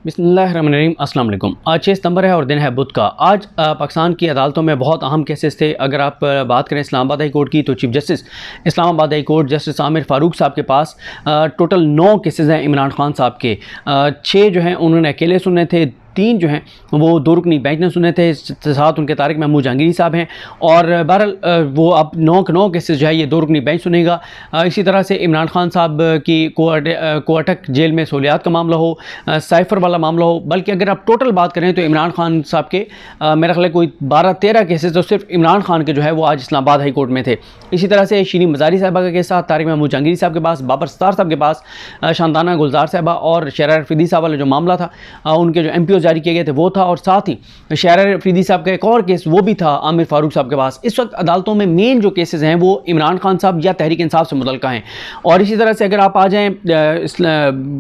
बिस्मिल्लाहिर्रहमानिर्रहीम, अस्सलाम वालेकुम। आज 6 सितंबर है और दिन है बुध का। आज पाकिस्तान की अदालतों में बहुत अहम केसेस थे। अगर आप बात करें इस्लामाबाद हाई कोर्ट की, तो chief justice Islamabad high court justice Aamir Farooq साहब के पास टोटल 9 केसेस हैं इमरान खान साहब के। 6 जो हैं उन्होंने अकेले सुने थे, 3 जो हैं वो 2 रुकनी बेंच ने सुने थे, साथ उनके तारिक महमूद जहांगीरी साहब हैं। और बहरहाल वो अब 9 के 9 केसेस जो है ये 2 रुकनी बेंच सुनेगा। इसी तरह से इमरान खान साहब की कोअटक जेल में सहूलियात का मामला हो, साइफ़र वाला मामला हो, बल्कि अगर आप टोटल बात करें तो इमरान खान साहब के मेरा ख्याल है कोई 12-13 केसेस तो सिर्फ इमरान खान के जो है वो आज इस्लामाबाद हाई कोर्ट में थे। इसी तरह से शीरीन मज़ारी साहबा का केस था, तारिक महमूद जहांगीरी साहब के पास, बाबर सत्तार साहब के पास, शानदाना गुलजार साहबा और शहरा अफरीदी साहब वाला जो मामला था, उनके जो MPO जारी किए गए थे वो था। और साथ ही शहरा अफरीदी साहब का एक और केस वो भी था आमिर फ़ारूक साहब के पास। इस वक्त अदालतों में मेन जो केसेस हैं वो इमरान खान साहब या तहरीक इंसाफ से मुतल्लिक़ हैं। और इसी तरह से अगर आप आ जाएँ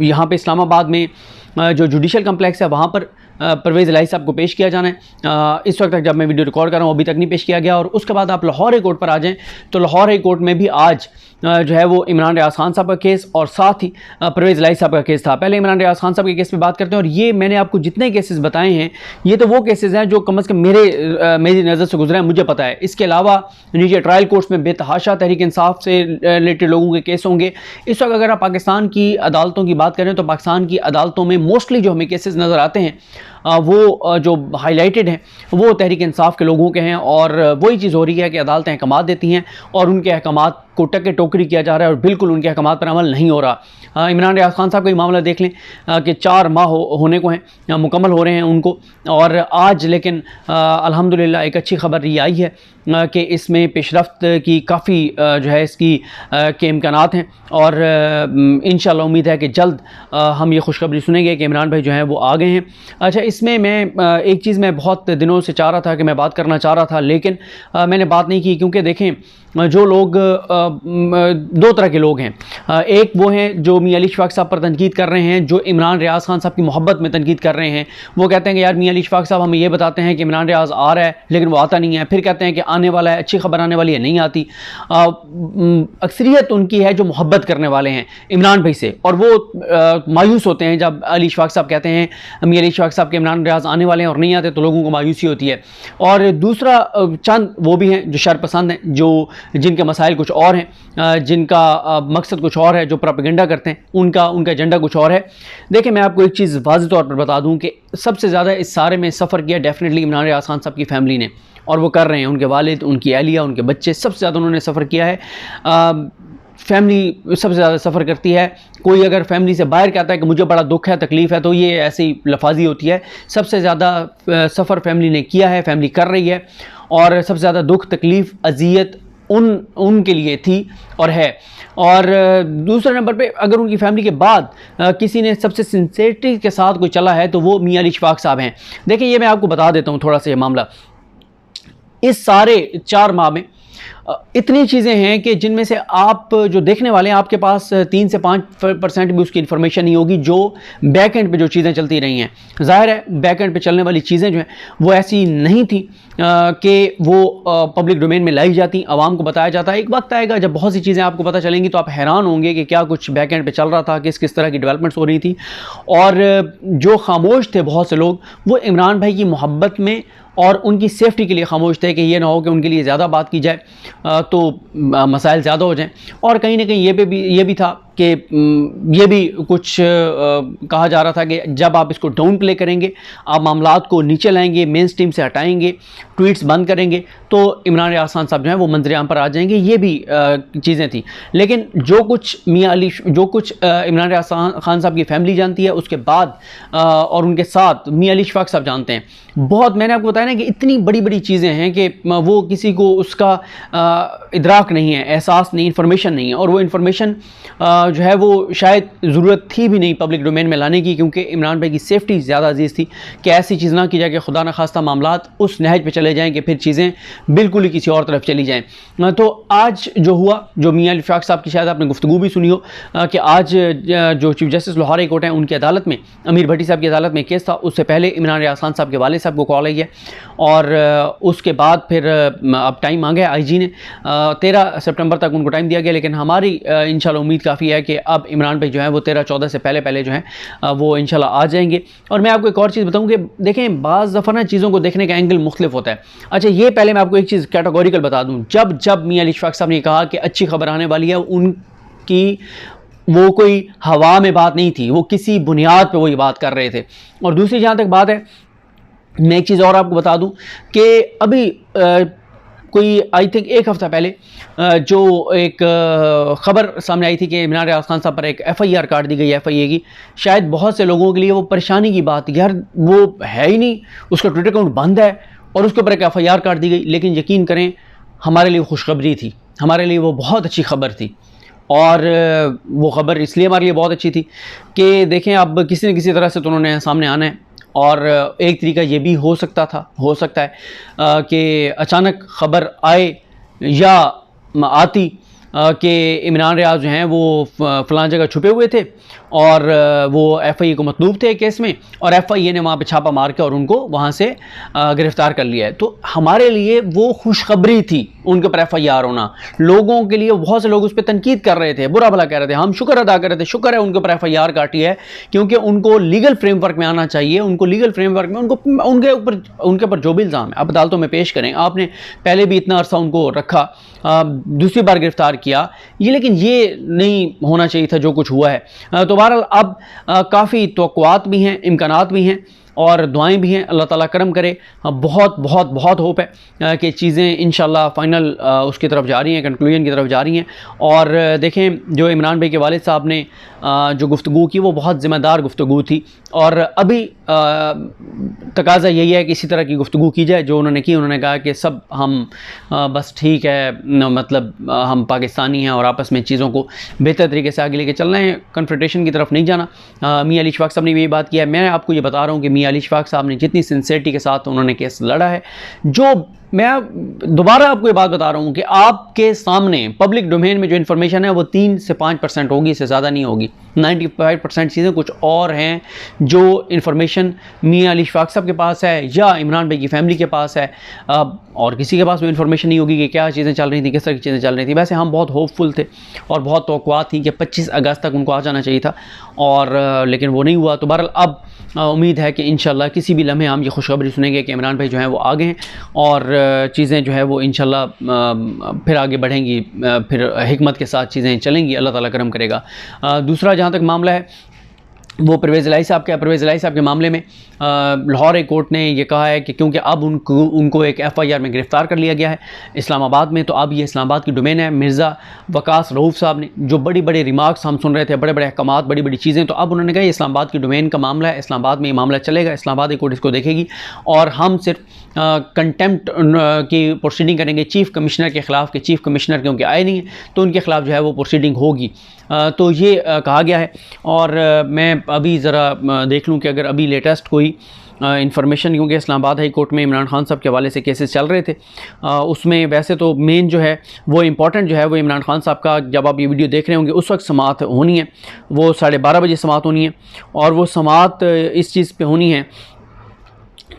यहाँ पे इस्लामाबाद में जो जुडिशल कम्प्लेक्स है वहाँ पर परवेज़ इलाही साहब को पेश किया जाना है। इस वक्त तक जब मैं वीडियो रिकॉर्ड कर रहा हूँ अभी तक नहीं पेश किया गया। और उसके बाद आप लाहौर हाई कोर्ट पर आ जाएँ तो लाहौर हाई कोर्ट में भी आज जो है वो इमरान रियाज खान साहब का केस और साथ ही परवेज़ इलाही साहब का केस था। पहले इमरान रियाज खान साहब के केस पे बात करते हैं। और ये मैंने आपको जितने केसेस बताए हैं ये तो वो केसेस हैं जो कम अज़ कम मेरी नज़र से गुजरे हैं, मुझे पता है। इसके अलावा नीचे ट्रायल कोर्ट्स में बेतहाशा तहरीक इंसाफ से रिलेटेड लोगों के केस होंगे। इस वक्त अगर आप पाकिस्तान की अदालतों की बात करें तो पाकिस्तान की अदालतों में मोस्टली जो हमें केसेस नज़र आते हैं वो जो हाईलाइटेड हैं वो तहरीक इंसाफ के लोगों के हैं। और वही चीज़ हो रही है कि अदालतें अहकामात देती हैं और उनके अहकामात को टके टोकरी किया जा रहा है और बिल्कुल उनके अहकामात पर अमल नहीं हो रहा। इमरान रियाज खान साहब का ही मामला देख लें कि 4 माह होने को हैं, मुकम्मल हो रहे हैं उनको। और आज लेकिन अल्हम्दुलिल्लाह एक अच्छी खबर ये आई है कि इसमें पेशरफ्त की काफ़ी जो है इसकी के इम्कानात हैं। और इंशाअल्लाह उम्मीद है कि जल्द हम ये खुशखबरी सुनेंगे कि इमरान भाई जो हैं वो आ गए हैं। अच्छा, इसमें मैं एक चीज़ मैं बहुत दिनों से चाह रहा था कि मैं बात करना चाह रहा था, लेकिन मैंने बात नहीं की, क्योंकि देखें जो लोग 2 तरह के लोग हैं। एक वो हैं जो मियां अली इशफाक साहब पर तनकीद कर रहे हैं, जो इमरान रियाज खान साहब की मोहब्बत में तनकीद कर रहे हैं। वो कहते हैं कि यार मियां अली इशफाक साहब हमें ये बताते हैं कि इमरान रियाज आ रहा है लेकिन वो आता नहीं है, फिर कहते हैं कि आने वाला है, अच्छी खबर आने वाली है, नहीं आती। अक्सरियत उनकी है जो मोहब्बत करने वाले हैं इमरान भाई से, और वो मायूस होते हैं जब अली इशफाक साहब कहते हैं मियां अली इशफाक साहब के इमरान रियाज आने वाले हैं और नहीं आते, तो लोगों को मायूसी होती है। और दूसरा चंद वो भी हैं जो शरपसंद हैं, जो जिनके मसाइल कुछ और हैं, जिनका मकसद कुछ और है, जो प्रोपेगेंडा करते हैं, उनका एजेंडा कुछ और है। देखिए मैं आपको एक चीज़ वाज़ेह तौर पर बता दूं कि सबसे ज़्यादा इस सारे में सफ़र किया डेफिनेटली इमरान रियाज खान साहब की फ़ैमिली ने, और वो कर रहे हैं। उनके वालिद, उनकी अहलिया, उनके बच्चे, सबसे ज़्यादा उन्होंने सफ़र किया है। फैमिली सबसे ज़्यादा सफ़र करती है। कोई अगर फैमिली से बाहर कहता है कि मुझे बड़ा दुख है, तकलीफ़ है, तो ये ऐसी लफाजी होती है। सबसे ज़्यादा सफ़र फैमिली ने किया है, फैमिली कर रही है, और सबसे ज़्यादा दुख, तकलीफ़, अजियत उनके लिए थी और है। और दूसरे नंबर पे अगर उनकी फैमिली के बाद किसी ने सबसे सिंसेरिटी के साथ कोई चला है तो वो मियां अली इशफाक साहब हैं। देखिए ये मैं आपको बता देता हूँ थोड़ा सा ये मामला। इस सारे 4 माह में इतनी चीज़ें हैं कि जिनमें से आप जो देखने वाले हैं आपके पास 3 से 5% भी उसकी इन्फॉर्मेशन नहीं होगी, जो बैक एंड पे जो चीज़ें चलती रही हैं। ज़ाहिर है बैक एंड पे चलने वाली चीज़ें जो हैं वो ऐसी नहीं थी कि वो पब्लिक डोमेन में लाई जाती, आवाम को बताया जाता है। एक वक्त आएगा जब बहुत सी चीज़ें आपको पता चलेंगी तो आप हैरान होंगे कि क्या कुछ बैक एंड पे चल रहा था, किस तरह की डेवलपमेंट्स हो रही थी। और जो खामोश थे बहुत से लोग, वो इमरान भाई की मोहब्बत में और उनकी सेफ्टी के लिए खामोश थे कि ये ना हो कि उनके लिए ज़्यादा बात की जाए तो मसाइल ज़्यादा हो जाएं। और कहीं ना कहीं ये भी था कि ये भी कुछ कहा जा रहा था कि जब आप इसको डाउन प्ले करेंगे, आप मामलात को नीचे लाएंगे, मेन स्ट्रीम से हटाएंगे, ट्वीट्स बंद करेंगे, तो इमरान रियाज खान साहब जो है वो मंजर आम पर आ जाएंगे। ये भी चीज़ें थी। लेकिन जो कुछ इमरान रियाज खान साहब की फैमिली जानती है, उसके बाद और उनके साथ मियां अली इशफाक साहब जानते हैं। बहुत मैंने आपको बताया ना कि इतनी बड़ी बड़ी चीज़ें हैं कि वो किसी को उसका इदराक नहीं है, एहसास नहीं, इन्फॉर्मेशन नहीं है। और वो इन्फॉर्मेशन जो है वो शायद ज़रूरत थी भी नहीं पब्लिक डोमेन में लाने की, क्योंकि इमरान भाई की सेफ्टी ज़्यादा अजीज़ थी कि ऐसी चीज़ ना की जाए कि खुदा न खास्ता मामलात उस नहज पे चले जाएँ कि फिर चीज़ें बिल्कुल ही किसी और तरफ चली जाएँ। तो आज जो हुआ, जो मियां अली इशफाक साहब की शायद आपने गुफ्तगू भी सुनी हो कि आज जो chief justice Lahore high court हैं उनकी अदालत में, अमीर भट्टी साहब की अदालत में केस था। उससे पहले इमरान रियाज खान साहब के वालिद साहब को कॉल आई है, और उसके बाद फिर अब टाइम आ गया। IG ने 13 सितंबर तक उनको टाइम दिया गया, लेकिन हमारी इंशाल्लाह उम्मीद काफ़ी लिया है कि अब इमरान भाई जो है वो 13-14 से पहले जो है वो इंशाल्लाह आ जाएंगे। और मैं आपको एक और चीज़ बताऊँ कि देखें बाज़ दफ़ा ना चीज़ों को देखने का एंगल मुख्तलिफ होता है। अच्छा ये पहले मैं आपको एक चीज़ कैटेगोरिकल बता दूँ, जब मियां अली इशफाक साहब ने कहा कि अच्छी खबर आने वाली है, उनकी वो कोई हवा में बात नहीं थी, वो किसी बुनियाद पे वो ये बात कर रहे थे। और दूसरी जहाँ तक बात है, मैं एक चीज़ और आपको बता दूं कि अभी कोई आई थिंक एक हफ़्ता पहले जो एक ख़बर सामने आई थी कि इमरान रियाज खान साहब पर एक FIR काट दी गई FIA की। शायद बहुत से लोगों के लिए वो परेशानी की बात, यार वो है ही नहीं, उसका ट्विटर अकाउंट बंद है और उसके ऊपर एक FIR काट दी गई। लेकिन यकीन करें हमारे लिए खुशखबरी थी, हमारे लिए वो बहुत अच्छी खबर थी। और वो ख़बर इसलिए हमारे लिए बहुत अच्छी थी कि देखें अब किसी न किसी तरह से तो उन्होंने सामने आना है। और एक तरीका ये भी हो सकता है कि अचानक ख़बर आए या आती कि इमरान रियाज जो हैं वो फ़लाँ जगह छुपे हुए थे और वो FIA को मतलूब थे केस में, और FIA ने वहाँ पे छापा मार के और उनको वहाँ से गिरफ़्तार कर लिया है। तो हमारे लिए वो खुशखबरी थी उनके ऊपर FIR होना। लोगों के लिए बहुत से लोग उस पर तनकीद कर रहे थे, बुरा भला कह रहे थे, हम शुक्र अदा कर रहे थे, शुक्र है उनके ऊपर FIR काटी है, क्योंकि उनको लीगल फ्रेमवर्क में आना चाहिए। उनको लीगल फ्रेमवर्क में उनके ऊपर जो भी इल्ज़ाम है आप अदालतों में पेश करें। आपने पहले भी इतना अरसा उनको रखा, दूसरी बार गिरफ़्तार किया, लेकिन ये नहीं होना चाहिए था जो कुछ हुआ है। तो बहरहाल अब काफ़ी तवक्कुआत भी हैं, इम्कानात भी हैं और दुआएं भी हैं। अल्लाह ताला करम करे। बहुत बहुत बहुत होप है कि चीज़ें इंशाल्लाह फ़ाइनल उसकी तरफ जा रही हैं, कंक्लूजन की तरफ जा रही हैं। और देखें जो इमरान भाई के वालिद साहब ने जो गुफ्तगू की वो बहुत ज़िम्मेदार गुफ्तगू थी, और अभी तकाज़ा यही है कि इसी तरह की गुफ्तगू की जाए जो उन्होंने की। उन्होंने कहा कि सब हम बस ठीक है, मतलब हम पाकिस्तानी हैं और आपस में चीज़ों को बेहतर तरीके से आगे लेके चलना है, कन्फ्रंटेशन की तरफ नहीं जाना। मियां अली इशफाक साहब ने भी ये बात किया है। मैं आपको ये बता रहा हूँ कि मियां अली इशफाक साहब ने जितनी सिंसियरिटी के साथ उन्होंने केस लड़ा है, जो मैं दोबारा आपको ये बात बता रहा हूँ कि आपके सामने पब्लिक डोमेन में जो इन्फॉर्मेशन है वो 3 से 5% होगी, इससे ज़्यादा नहीं होगी। 95% चीज़ें कुछ और हैं जो इन्फॉर्मेशन मियां अली इशफाक साहब के पास है या इमरान भाई की फैमिली के पास है, और किसी के पास वो इन्फॉर्मेशन नहीं होगी कि क्या चीज़ें चल रही थी, किस तरह की चीज़ें चल रही थी। वैसे हम बहुत होपफुल थे और बहुत तवक्कुआत थी कि 25 अगस्त तक उनको आ जाना चाहिए था, और लेकिन वो नहीं हुआ। तो बहरहाल अब उम्मीद है कि इंशाल्लाह किसी भी लम्हे हम ये खुशखबरी सुनेंगे कि इमरान भाई जो हैं वो आ गए हैं और चीज़ें जो है वो इंशाल्लाह फिर आगे बढ़ेंगी, फिर हिकमत के साथ चीज़ें चलेंगी, अल्लाह ताला करम करेगा। दूसरा जहाँ तक मामला है वो परवेज़ इलाही साहब का। परवेज़ इलाही साहब के मामले में लाहौर एक कोर्ट ने ये कहा है कि क्योंकि अब उनको एक FIR में गिरफ़्तार कर लिया गया है इस्लामाबाद में, तो अब ये इस्लामाबाद की डोमेन है। मिर्ज़ा वकास रऊफ़ साहब ने जो बड़ी बड़ी रिमार्क्स हम सुन रहे थे, बड़े बड़े अहकामात, बड़ी बड़ी चीज़ें, तो अब उन्होंने कहा इस्लामाबाद की डोमेन का मामला है, इस्लामाबाद में ये मामला चलेगा, इस्लामाबाद कोर्ट इसको देखेगी और हम सिर्फ कंटेम्प्ट की प्रोसीडिंग करेंगे चीफ़ कमिश्नर के ख़िलाफ़, के चीफ़ कमिश्नर क्योंकि आए नहीं हैं तो उनके ख़िलाफ़ जो है वो प्रोसीडिंग होगी। तो ये कहा गया है। और मैं अभी ज़रा देख लूँ कि अगर अभी लेटेस्ट कोई इंफॉर्मेशन, क्योंकि इस्लामाबाद हाई कोर्ट में इमरान खान साहब के हवाले से केसेस चल रहे थे, उसमें वैसे तो मेन जो है वो इम्पॉर्टेंट जो है वो इमरान खान साहब का, जब आप ये वीडियो देख रहे होंगे उस वक्त समाअत होनी है, वो 12:30 बजे समाअत होनी है। और वो समाअत इस चीज़ पे होनी है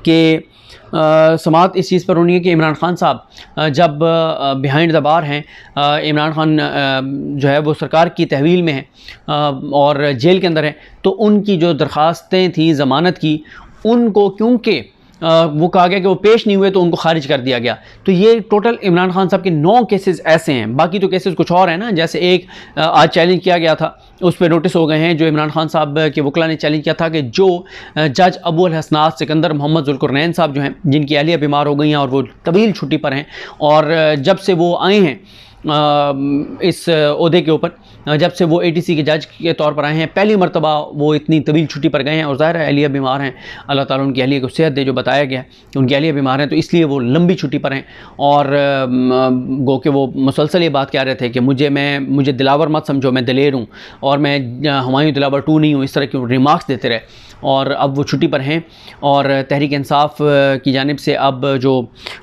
कि समाअत इस चीज़ पर होनी है कि इमरान खान साहब जब बिहाइंड द बार हैं, इमरान खान जो है वो सरकार की तहवील में है और जेल के अंदर है, तो उनकी जो दरख्वास्तें थी ज़मानत की, उनको क्योंकि वो कहा गया कि वो पेश नहीं हुए तो उनको खारिज कर दिया गया। तो ये टोटल इमरान खान साहब के 9 केसेस ऐसे हैं। बाकी तो केसेस कुछ और हैं ना, जैसे एक आज चैलेंज किया गया था, उस पर नोटिस हो गए हैं, जो इमरान खान साहब के वकला ने चैलेंज किया था कि जो जज अबू अल हसनात सिकंदर मोहम्मद जुल्कुरनैन साहब जो हैं, जिनकी अहलिया बीमार हो गई हैं और वो तवील छुट्टी पर हैं, और जब से वो आए हैं इस ओहदे के ऊपर, जब से वो ATC के जज के तौर पर आए हैं, पहली मरतबा वो इतनी तवील छुट्टी पर गए हैं। और ज़ाहिर है अहलिया बीमार हैं, अल्लाह ताला उनकी अहलिया को सेहत दे, जो बताया गया है कि उनकी अहलिया बीमार हैं, तो इसलिए वो लंबी छुट्टी पर हैं। और गो कि वो मुसलसल ये बात कह रहे थे कि मुझे दिलावर मत समझो, मैं दिलेर हूँ और मैं हुमायूं दिलावर 2 नहीं हूँ, इस तरह के रिमार्क्स देते रहे। और अब वो छुट्टी पर हैं और तहरीक इंसाफ की जानिब से अब जो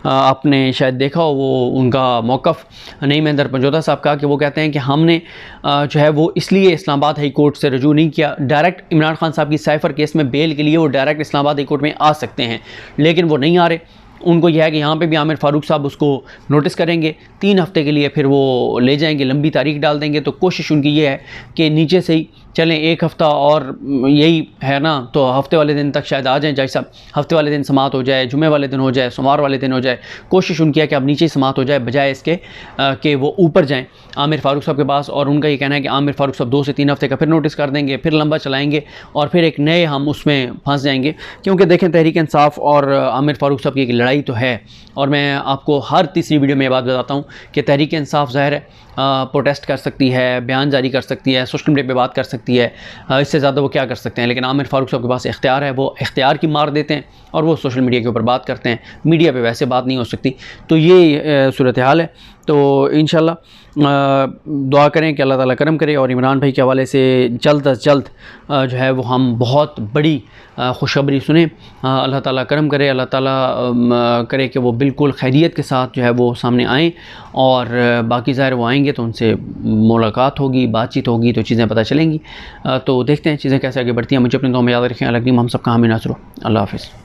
आपने शायद देखा हो, वो उनका मौक़िफ़ नईम अहमद पंजोता साहब का, कि वो कहते हैं कि हमने जो है वो इसलिए इस्लामाबाद हाई कोर्ट से रजू नहीं किया। डायरेक्ट इमरान खान साहब की साइफ़र केस में बेल के लिए वो डायरेक्ट इस्लामाबाद हाई कोर्ट में आ सकते हैं, लेकिन वो नहीं आ रहे। उनको यह है कि यहाँ पे भी आमिर फ़ारूक साहब उसको नोटिस करेंगे 3 हफ़्ते के लिए, फिर वो ले जाएंगे, लंबी तारीख डाल देंगे। तो कोशिश उनकी ये है कि नीचे से ही चलें, 1 हफ़्ता और यही है ना, तो हफ़्ते वाले दिन तक शायद आ जाएँ जज साहब। हफ़्ते वाले दिन समाअत हो जाए, जुमे वाले दिन हो जाए, सोमवार वाले दिन हो जाए। कोशिश उनकी है कि अब नीचे ही समाअत हो जाए, बजाय इसके कि वो ऊपर जाएँ आमिर फ़ारूक साहब के पास। और उनका ये कहना है कि आमिर फ़ारूक साहब 2 से 3 हफ़्ते का फिर नोटिस कर देंगे, फिर लंबा चलाएँगे और फिर एक नए हम उसमें फंस जाएंगे। क्योंकि देखें, तहरीक इंसाफ और आमिर फ़ारूक साहब की एक लड़ाई तो है, और मैं आपको हर तीसरी वीडियो में ये बात बताता हूँ कि तहरीक इंसाफ ज़ाहिर है प्रोटेस्ट कर सकती है, बयान जारी कर सकती है, सोशल मीडिया पे बात कर सकती है, इससे ज़्यादा वो क्या कर सकते हैं। लेकिन आमिर फ़ारूक साहब के पास इख्तियार है, वो इख्तियार की मार देते हैं और वो सोशल मीडिया के ऊपर बात करते हैं। मीडिया पे वैसे बात नहीं हो सकती। तो ये सूरत हाल है। तो इंशाल्लाह दुआ करें कि अल्लाह ताला करम करे और इमरान भाई के हवाले से जल्द अज जल्द जो है वो हम बहुत बड़ी खुशखबरी सुने। अल्लाह ताला करम करे, अल्लाह ताला करे कि वो बिल्कुल खैरियत के साथ जो है वो सामने आएँ, और बाकी ज़ाहिर वो आएंगे तो उनसे मुलाकात होगी, बातचीत होगी, तो चीज़ें पता चलेंगी। तो देखते हैं चीज़ें कैसे आगे बढ़ती हैं। मुझे अपने दुआ में याद रखें। अल्लाह हम सब का हामी नासरो। अल्लाह हाफ़िज़।